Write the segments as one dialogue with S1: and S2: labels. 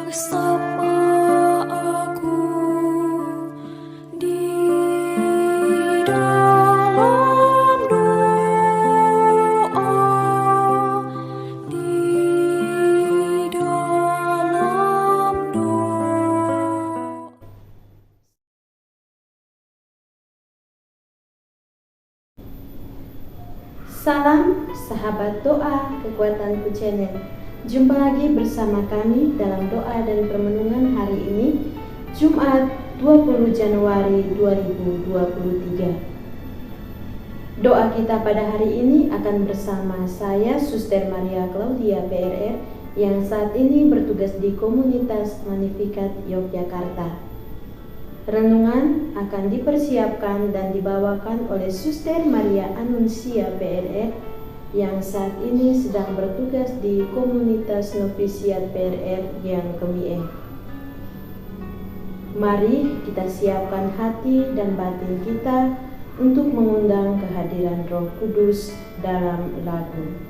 S1: bersama aku di dalam doa, di dalam doa.
S2: Salam sahabat doa Kekuatanku Channel. Jumpa lagi bersama kami dalam doa dan permenungan hari ini, Jumat 20 Januari 2023. Doa kita pada hari ini akan bersama saya, Suster Maria Claudia PRR, yang saat ini bertugas di komunitas Magnificat Yogyakarta. Renungan akan dipersiapkan dan dibawakan oleh Suster Maria Anuncia PRR yang saat ini sedang bertugas di komunitas novisiat PRR yang Kemie. Mari kita siapkan hati dan batin kita untuk mengundang kehadiran Roh Kudus dalam lagu.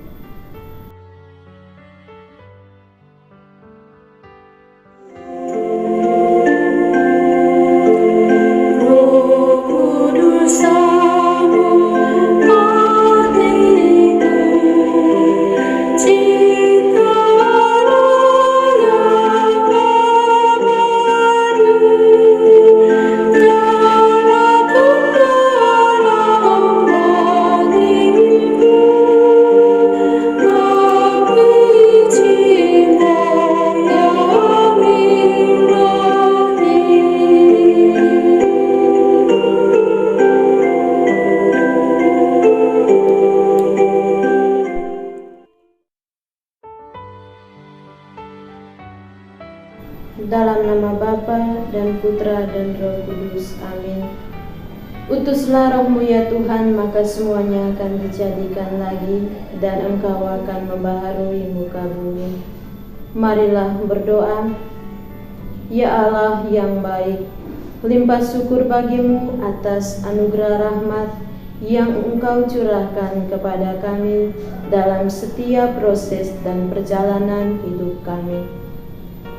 S2: Dalam nama Bapa dan Putra dan Roh Kudus. Amin. Utuslah Roh-Mu ya Tuhan, maka semuanya akan dijadikan lagi, dan Engkau akan membaharui muka bumi. Marilah berdoa. Ya Allah yang baik, limpah syukur bagimu atas anugerah rahmat yang Engkau curahkan kepada kami dalam setiap proses dan perjalanan hidup kami.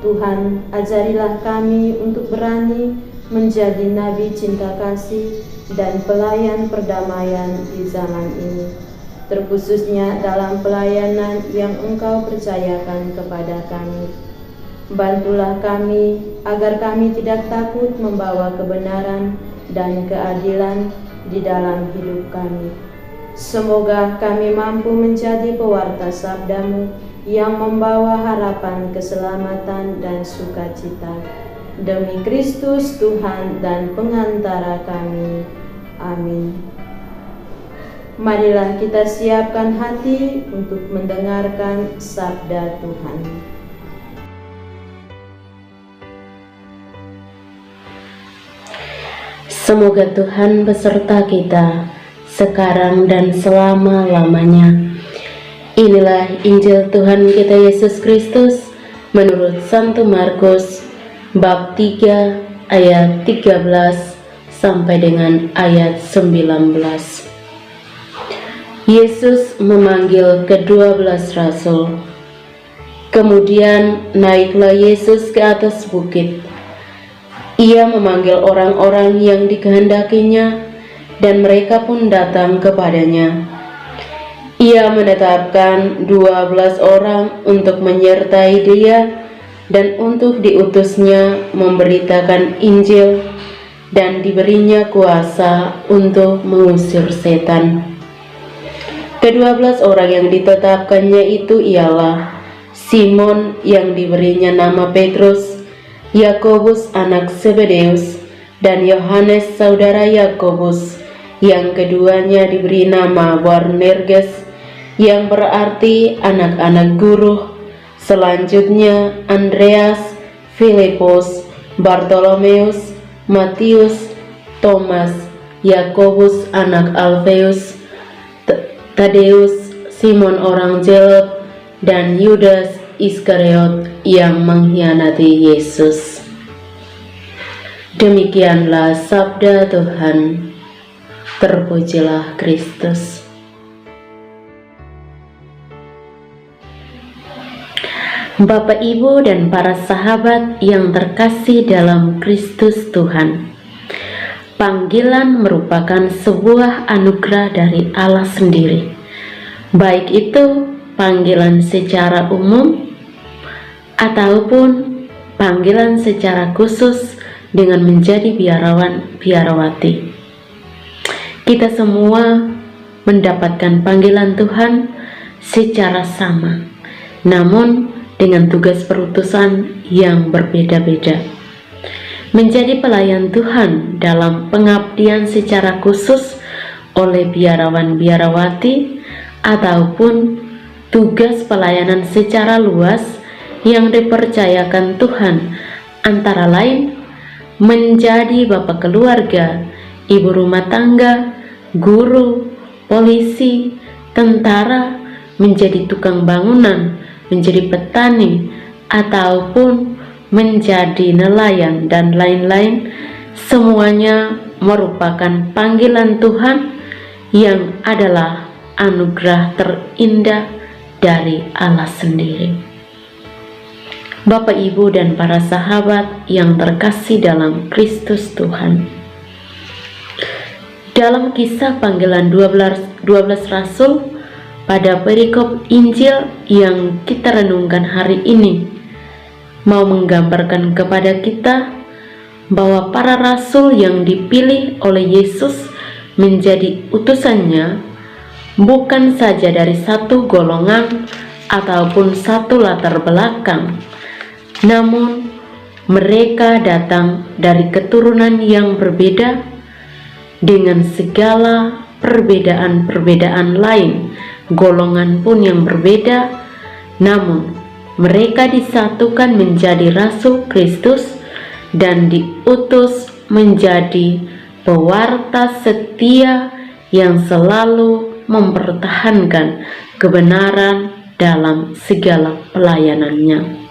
S2: Tuhan, ajarilah kami untuk berani menjadi nabi cinta kasih dan pelayan perdamaian di zaman ini, terkhususnya dalam pelayanan yang Engkau percayakan kepada kami. Bantulah kami agar kami tidak takut membawa kebenaran dan keadilan di dalam hidup kami. Semoga kami mampu menjadi pewarta sabda-Mu yang membawa harapan keselamatan dan sukacita. Demi Kristus Tuhan dan pengantara kami. Amin. Marilah kita siapkan hati untuk mendengarkan sabda Tuhan.
S3: Semoga Tuhan beserta kita sekarang dan selama-lamanya. Inilah Injil Tuhan kita Yesus Kristus menurut Santo Markus bab 3 ayat 13 sampai dengan ayat 19. Yesus memanggil ke-12 rasul. Kemudian naiklah Yesus ke atas bukit. Ia memanggil orang-orang yang dikehendakinya, dan mereka pun datang kepadanya. Ia menetapkan 12 orang untuk menyertai dia dan untuk diutusnya memberitakan Injil, dan diberinya kuasa untuk mengusir setan. Ke-12 orang yang ditetapkannya itu ialah Simon yang diberinya nama Petrus, Yakobus anak Zebedeus, dan Yohanes saudara Yakobus, yang keduanya diberi nama Boanerges, yang berarti anak-anak guru. Selanjutnya Andreas, Filipus, Bartolomeus, Matius, Thomas, Yakobus anak Alfeus, Tadeus, Simon orang Zelot, dan Yudas Iskariot yang mengkhianati Yesus. Demikianlah sabda Tuhan. Terpujilah Kristus. Bapak, Ibu, dan para sahabat yang terkasih dalam Kristus Tuhan, panggilan merupakan sebuah anugerah dari Allah sendiri, baik itu panggilan secara umum ataupun panggilan secara khusus dengan menjadi biarawan biarawati. Kita semua mendapatkan panggilan Tuhan secara sama, namun dengan tugas perutusan yang berbeda-beda. Menjadi pelayan Tuhan dalam pengabdian secara khusus oleh biarawan biarawati ataupun tugas pelayanan secara luas yang dipercayakan Tuhan, antara lain menjadi bapak keluarga, ibu rumah tangga, guru, polisi, tentara, menjadi tukang bangunan, menjadi petani, ataupun menjadi nelayan dan lain-lain. Semuanya merupakan panggilan Tuhan yang adalah anugerah terindah dari Allah sendiri. Bapak, Ibu, dan para sahabat yang terkasih dalam Kristus Tuhan, dalam kisah panggilan 12 Rasul pada perikop Injil yang kita renungkan hari ini, mau menggambarkan kepada kita bahwa para rasul yang dipilih oleh Yesus menjadi utusannya bukan saja dari satu golongan ataupun satu latar belakang, namun mereka datang dari keturunan yang berbeda dengan segala perbedaan-perbedaan lain, golongan pun yang berbeda, namun mereka disatukan menjadi rasul Kristus dan diutus menjadi pewarta setia yang selalu mempertahankan kebenaran dalam segala pelayanannya.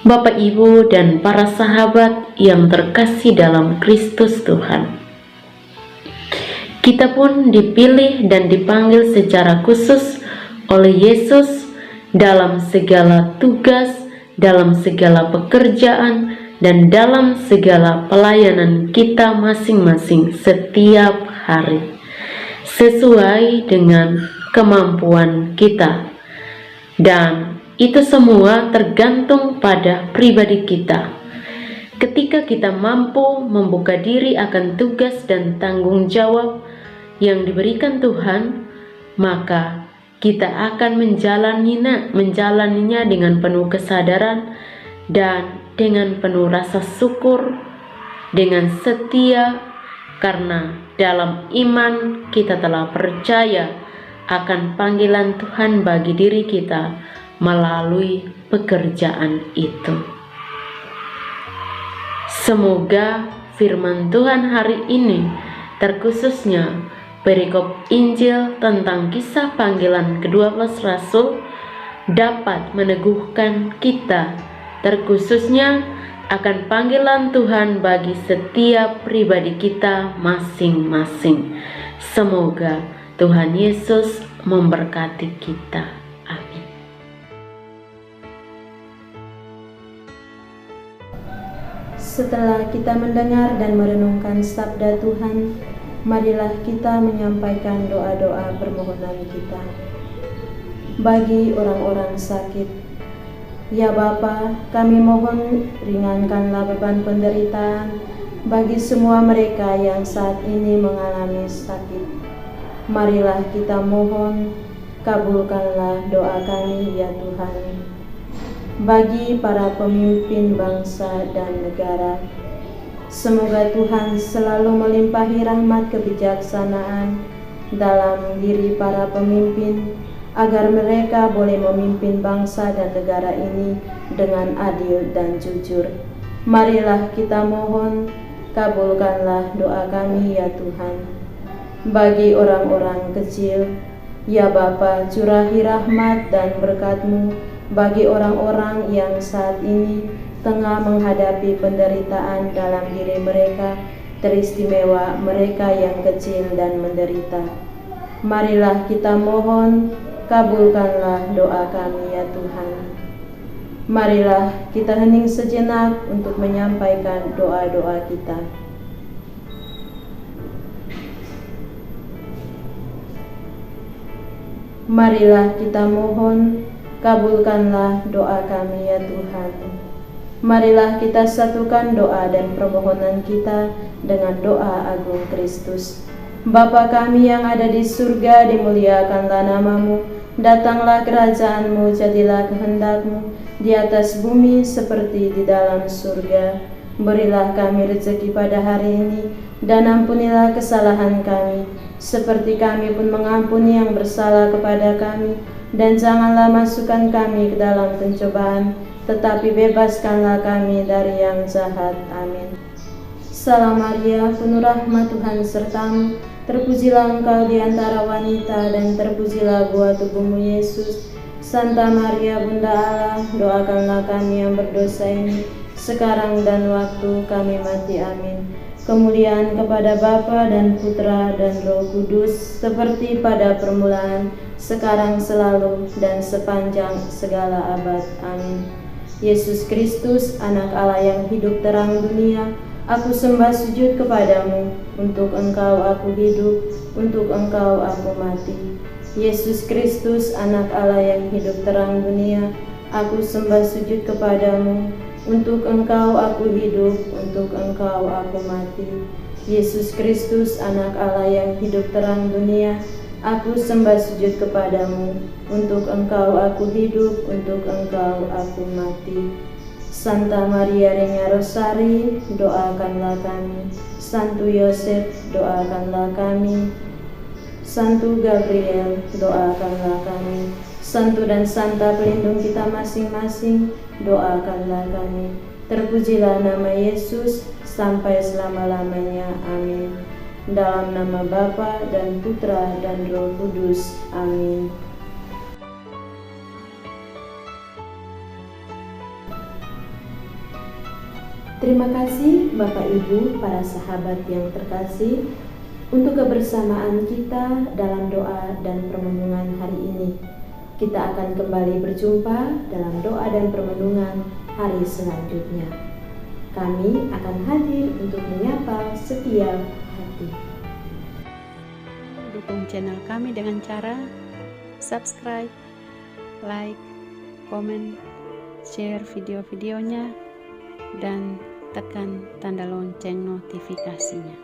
S3: Bapak, Ibu, dan para sahabat yang terkasih dalam Kristus Tuhan, kita pun dipilih dan dipanggil secara khusus oleh Yesus dalam segala tugas, dalam segala pekerjaan, dan dalam segala pelayanan kita masing-masing setiap hari, sesuai dengan kemampuan kita. Dan itu semua tergantung pada pribadi kita. Ketika kita mampu membuka diri akan tugas dan tanggung jawab yang diberikan Tuhan, maka kita akan menjalaninya dengan penuh kesadaran dan dengan penuh rasa syukur, dengan setia, karena dalam iman kita telah percaya akan panggilan Tuhan bagi diri kita melalui pekerjaan itu. Semoga firman Tuhan hari ini, terkhususnya perikop Injil tentang kisah panggilan ke-12 Rasul, dapat meneguhkan kita, terkhususnya akan panggilan Tuhan bagi setiap pribadi kita masing-masing. Semoga Tuhan Yesus memberkati kita. Amin.
S2: Setelah kita mendengar dan merenungkan sabda Tuhan, marilah kita menyampaikan doa-doa permohonan kita. Bagi orang-orang sakit, ya Bapa, kami mohon ringankanlah beban penderitaan bagi semua mereka yang saat ini mengalami sakit. Marilah kita mohon, kabulkanlah doa kami ya Tuhan. Bagi para pemimpin bangsa dan negara, semoga Tuhan selalu melimpahi rahmat kebijaksanaan dalam diri para pemimpin, agar mereka boleh memimpin bangsa dan negara ini dengan adil dan jujur. Marilah kita mohon, kabulkanlah doa kami ya Tuhan. Bagi orang-orang kecil, ya Bapa, curahi rahmat dan berkat-Mu bagi orang-orang yang saat ini tengah menghadapi penderitaan dalam diri mereka, teristimewa mereka yang kecil dan menderita. Marilah kita mohon, kabulkanlah doa kami ya Tuhan. Marilah kita hening sejenak untuk menyampaikan doa-doa kita. Marilah kita mohon, kabulkanlah doa kami ya Tuhan. Marilah kita satukan doa dan permohonan kita dengan doa agung Kristus. Bapa kami yang ada di surga, dimuliakanlah namamu, datanglah kerajaan-Mu, jadilah kehendak-Mu di atas bumi seperti di dalam surga. Berilah kami rezeki pada hari ini, dan ampunilah kesalahan kami, seperti kami pun mengampuni yang bersalah kepada kami. Dan janganlah masukkan kami ke dalam pencobaan, tetapi bebaskanlah kami dari yang jahat. Amin. Salam Maria, penuh rahmat Tuhan sertamu, terpujilah engkau di antara wanita, dan terpujilah buah tubuhmu Yesus. Santa Maria Bunda Allah, doakanlah kami yang berdosa ini, sekarang dan waktu kami mati. Amin. Kemuliaan kepada Bapa dan Putra dan Roh Kudus, seperti pada permulaan, sekarang, selalu, dan sepanjang segala abad. Amin. Yesus Kristus, anak Allah yang hidup terang dunia, aku sembah sujud kepadamu, untuk engkau aku hidup, untuk engkau aku mati. Yesus Kristus, anak Allah yang hidup terang dunia, aku sembah sujud kepadamu, untuk engkau aku hidup, untuk engkau aku mati. Yesus Kristus, anak Allah yang hidup terang dunia, aku sembah sujud kepadamu, untuk engkau aku hidup, untuk engkau aku mati. Santa Maria Regna Rosari, doakanlah kami. Santo Yosef, doakanlah kami. Santo Gabriel, doakanlah kami. Santo dan Santa pelindung kita masing-masing, doakanlah kami. Terpujilah nama Yesus sampai selama-lamanya. Amin. Dalam nama Bapa dan Putra dan Roh Kudus. Amin. Terima kasih Bapak Ibu, para sahabat yang terkasih, untuk kebersamaan kita dalam doa dan permenungan hari ini. Kita akan kembali berjumpa dalam doa dan permenungan hari selanjutnya. Kami akan hadir untuk menyapa setiap hati.
S4: Dukung channel kami dengan cara subscribe, like, komen, share video-videonya, dan tekan tanda lonceng notifikasinya.